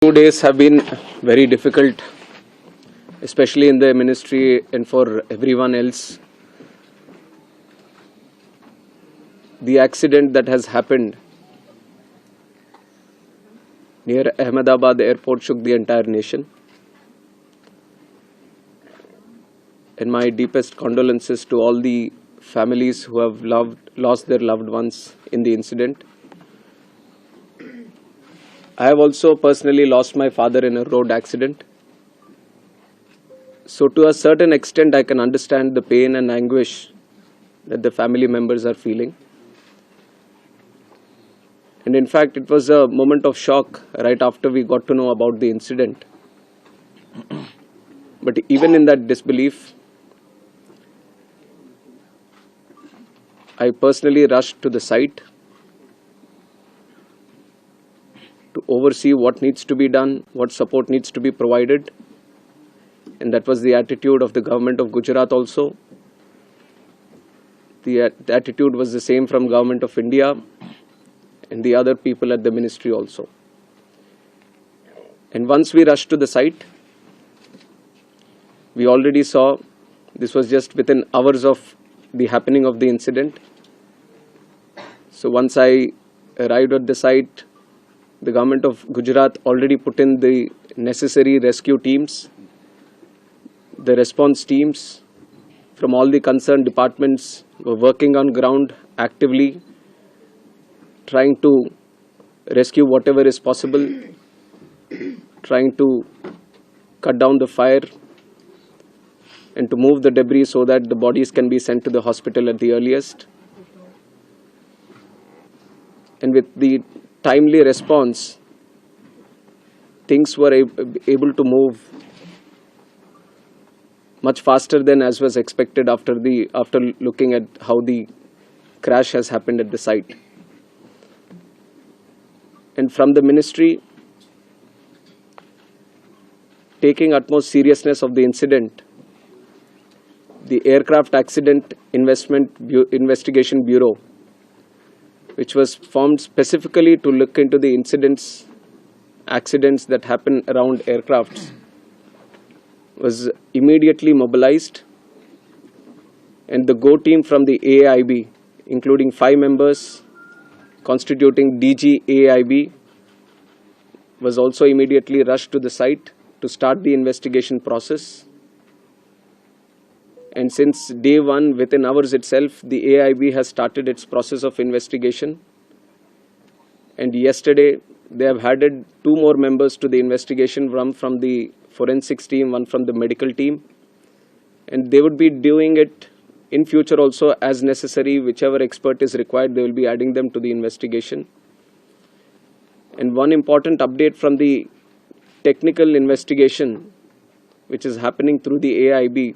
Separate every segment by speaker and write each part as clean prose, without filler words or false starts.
Speaker 1: 2 days have been very difficult, especially in the ministry and for everyone else. The accident that has happened near Ahmedabad airport shook the entire nation. And my deepest condolences to all the families who have lost their loved ones in the incident. I have also personally lost my father in a road accident. So to a certain extent, I can understand the pain and anguish that the family members are feeling. And in fact, it was a moment of shock right after we got to know about the incident. But even in that disbelief, I personally rushed to the site to oversee what needs to be done, what support needs to be provided. And that was the attitude of the government of Gujarat also. The attitude was the same from government of India and the other people at the ministry also. And once we rushed to the site, we already saw, this was just within hours of the happening of the incident. So once I arrived at the site, the government of Gujarat already put in the necessary rescue teams. The response teams from all the concerned departments were working on ground actively, trying to rescue whatever is possible, trying to cut down the fire and to move the debris so that the bodies can be sent to the hospital at the earliest. And with the timely response, things were able to move much faster than as was expected after looking at how the crash has happened at the site. And from the ministry, taking utmost seriousness of the incident, the Aircraft Accident Investigation Bureau, which was formed specifically to look into the accidents that happen around aircrafts, was immediately mobilized. And the GO team from the AIB, including 5 members constituting DG AIB, was also immediately rushed to the site to start the investigation process. And since day one, within hours itself, the AIB has started its process of investigation. And yesterday, they have added 2 more members to the investigation, one from the forensics team, one from the medical team. And they would be doing it in future also as necessary. Whichever expert is required, they will be adding them to the investigation. And one important update from the technical investigation, which is happening through the AIB,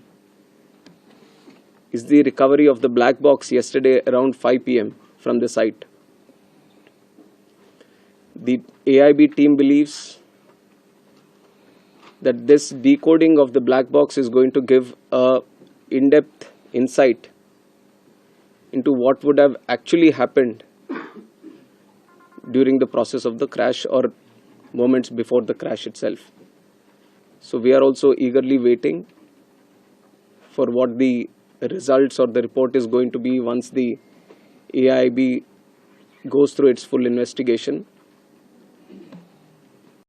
Speaker 1: is the recovery of the black box yesterday around 5 p.m. from the site. The AIB team believes that this decoding of the black box is going to give a in-depth insight into what would have actually happened during the process of the crash or moments before the crash itself. So we are also eagerly waiting for what the results or the report is going to be once the AIB goes through its full investigation.